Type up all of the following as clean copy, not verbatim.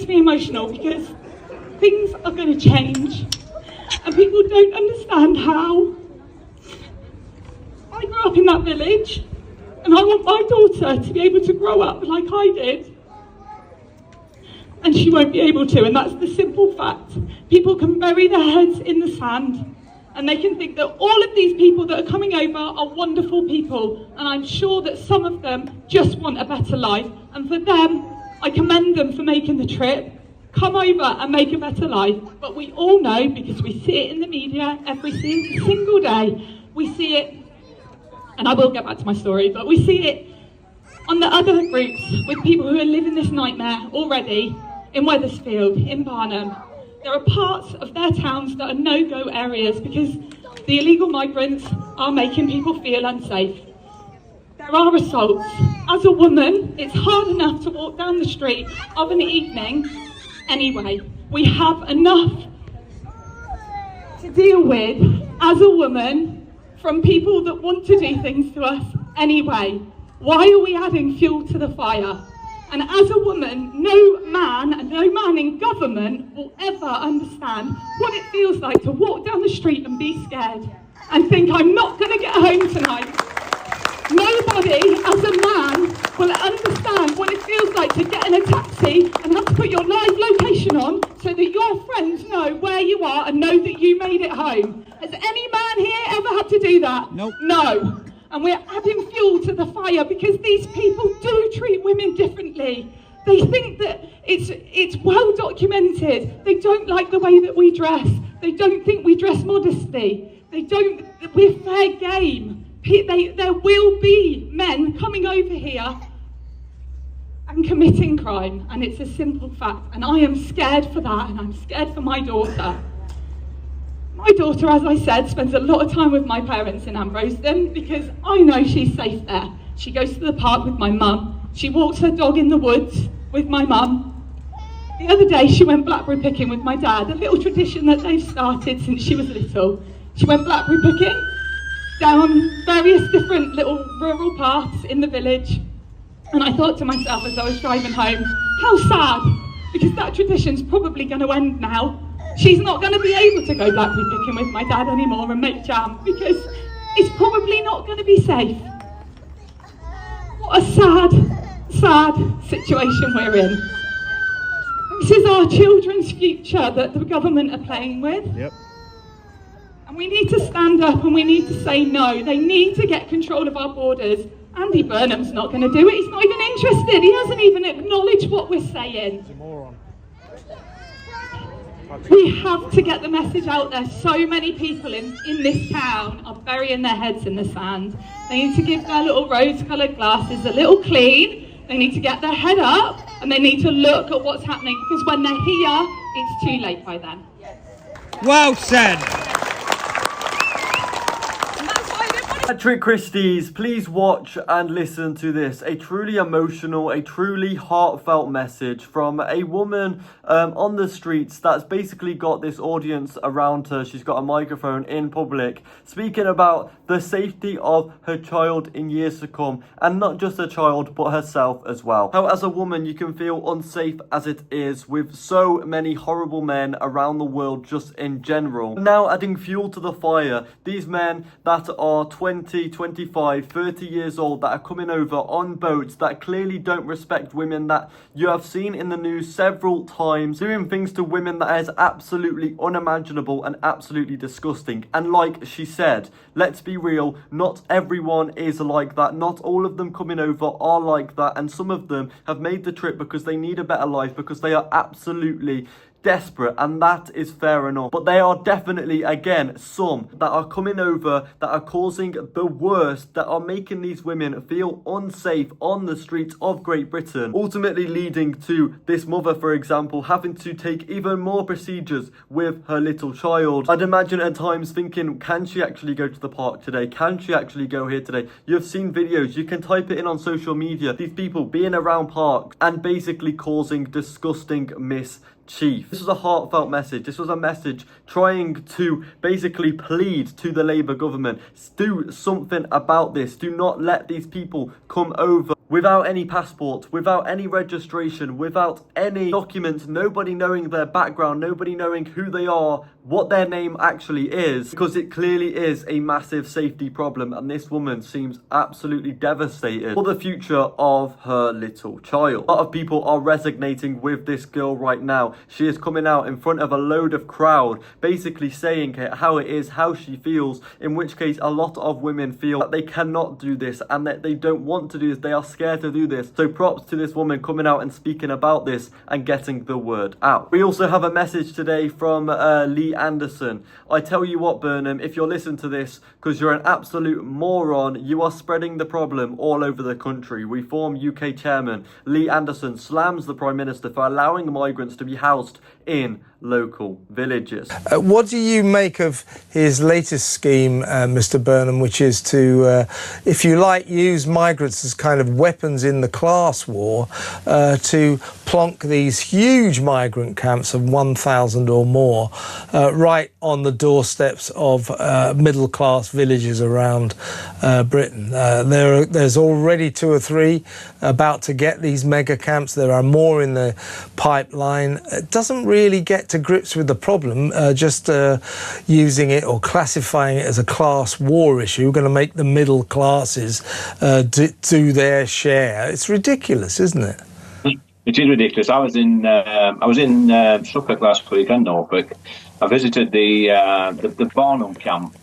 makes me emotional because things are going to change and people don't understand how. I grew up in that village and I want my daughter to be able to grow up like I did. And she won't be able to, and that's the simple fact. People can bury their heads in the sand and they can think that all of these people that are coming over are wonderful people, and I'm sure that some of them just want a better life, and for them, I commend them for making the trip. Come over and make a better life. But we all know, because we see it in the media every single day, we see it, and I will get back to my story, but we see it on the other groups with people who are living this nightmare already in Wethersfield, in Burnham. There are parts of their towns that are no-go areas because the illegal migrants are making people feel unsafe. There are assaults. As a woman, it's hard enough to walk down the street of an evening anyway. We have enough to deal with as a woman from people that want to do things to us anyway. Why are we adding fuel to the fire? And as a woman, no man in government will ever understand what it feels like to walk down the street and be scared and think, I'm not going to get home tonight. Nobody, as a man, will understand what it feels like to get in a taxi and have to put your live location on so that your friends know where you are and know that you made it home. Has any man here ever had to do that? Nope. No. And we're adding fuel to the fire because these people do treat women differently. They think that it's well documented. They don't like the way that we dress. They don't think we dress modestly. We're fair game. There will be men coming over here and committing crime, and it's a simple fact. And I am scared for that, and I'm scared for my daughter. My daughter, as I said, spends a lot of time with my parents in Ambrosden because I know she's safe there. She goes to the park with my mum. She walks her dog in the woods with my mum. The other day she went blackberry picking with my dad, a little tradition that they've started since she was little. She went blackberry picking down various different little rural paths in the village. And I thought to myself as I was driving home, how sad, because that tradition's probably going to end now. She's not going to be able to go blackberry picking with my dad anymore and make jam because it's probably not going to be safe. What a sad situation we're in. This is our children's future that the government are playing with. Yep. And we need to stand up and we need to say no. They need to get control of our borders. Andy Burnham's not going to do it. He's not even interested. He hasn't even acknowledged what we're saying. He's a moron. We have to get the message out there. So many people in this town are burying their heads in the sand. They need to give their little rose-coloured glasses a little clean. They need to get their head up and they need to look at what's happening because when they're here, it's too late by then. Well said. Patrick Christie's, please watch and listen to this. A truly emotional, a truly heartfelt message from a woman on the streets that's basically got this audience around her. She's got a microphone in public speaking about the safety of her child in years to come, and not just her child but herself as well. How as a woman you can feel unsafe as it is with so many horrible men around the world just in general. Now adding fuel to the fire, these men that are 20, 25, 30 years old that are coming over on boats that clearly don't respect women, that you have seen in the news several times doing things to women that is absolutely unimaginable and absolutely disgusting. And like she said, let's be real, not everyone is like that. Not all of them coming over are like that, and some of them have made the trip because they need a better life, because they are absolutely desperate, and that is fair enough. But there are definitely, again, some that are coming over that are causing the worst, that are making these women feel unsafe on the streets of Great Britain, ultimately leading to this mother, for example, having to take even more procedures with her little child. I'd imagine at times thinking, can she actually go to the park today? Can she actually go here today? You've seen videos, you can type it in on social media, these people being around parks and basically causing disgusting mischief. This was a heartfelt message. This was a message trying to basically plead to the Labour government, do something about this. Do not let these people come over without any passport, without any registration, without any documents, nobody knowing their background, nobody knowing who they are, what their name actually is, because it clearly is a massive safety problem, and this woman seems absolutely devastated for the future of her little child. A lot of people are resonating with this girl right now. She is coming out in front of a load of crowd, basically saying how it is, how she feels, in which case a lot of women feel that they cannot do this and that they don't want to do this. They are scared to do this. So props to this woman coming out and speaking about this and getting the word out. We also have a message today from Lee Anderson. I tell you what, Burnham, if you're listening to this, because you're an absolute moron, you are spreading the problem all over the country. Reform UK chairman Lee Anderson slams the Prime Minister for allowing migrants to be housed in local villages. What do you make of his latest scheme, Mr. Burnham, which is to, if you like, use migrants as kind of weapons in the class war, to plonk these huge migrant camps of 1,000 or more right on the doorsteps of middle-class villages around Britain? There's already 2 or 3 about to get these mega camps. There are more in the pipeline. It doesn't really get to grips with the problem, just using it or classifying it as a class war issue. We're going to make the middle classes do their share. It's ridiculous, isn't it? It is ridiculous. I was in Suffolk last week and Norfolk. I visited the Burnham camp,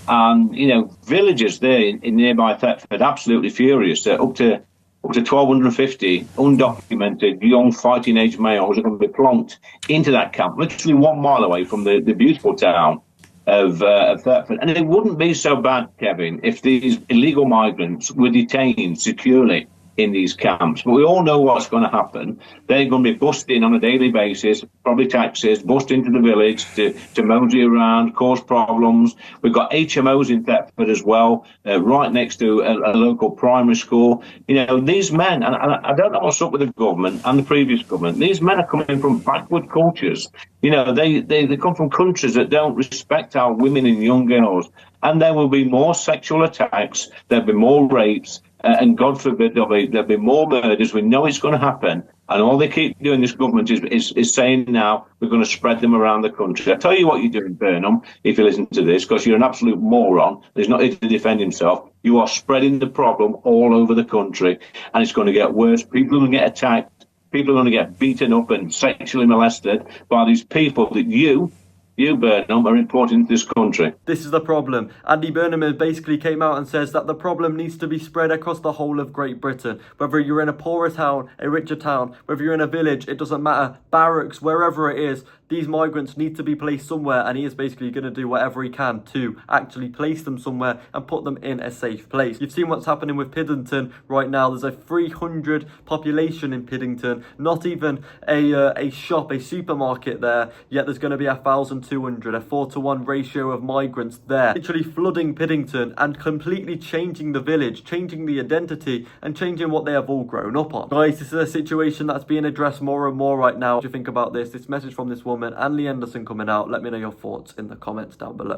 and villagers there in nearby Thetford absolutely furious. Up to 1,250 undocumented young fighting age males are going to be plonked into that camp, literally 1 mile away from the beautiful town of Thetford. And it wouldn't be so bad, Kevin, if these illegal migrants were detained securely in these camps. But we all know what's going to happen. They're going to be busted in on a daily basis, probably taxis, bust into the village to mosey around, cause problems. We've got HMOs in Thetford as well, right next to a local primary school. These men, and I don't know what's up with the government and the previous government, these men are coming from backward cultures. They come from countries that don't respect our women and young girls. And there will be more sexual attacks, there'll be more rapes, and God forbid there'll be more murders. We know it's going to happen. And all they keep doing, this government, is saying now we're going to spread them around the country. I tell you what you're doing, Burnham, if you listen to this, because you're an absolute moron. He's not here to defend himself. You are spreading the problem all over the country, and it's going to get worse. People are going to get attacked. People are going to get beaten up and sexually molested by these people that you, Burnham, are importing to this country. This is the problem. Andy Burnham basically came out and says that the problem needs to be spread across the whole of Great Britain. Whether you're in a poorer town, a richer town, whether you're in a village, it doesn't matter. Barracks, wherever it is, these migrants need to be placed somewhere, and he is basically going to do whatever he can to actually place them somewhere and put them in a safe place. You've seen what's happening with Piddington right now. There's a 300 population in Piddington, not even a shop, a supermarket there, yet there's going to be 1,200, a 4-to-1 ratio of migrants there, literally flooding Piddington and completely changing the village, changing the identity and changing what they have all grown up on. Guys, this is a situation that's being addressed more and more right now. What do you think about this? This message from this woman and Lee Anderson coming out. Let me know your thoughts in the comments down below.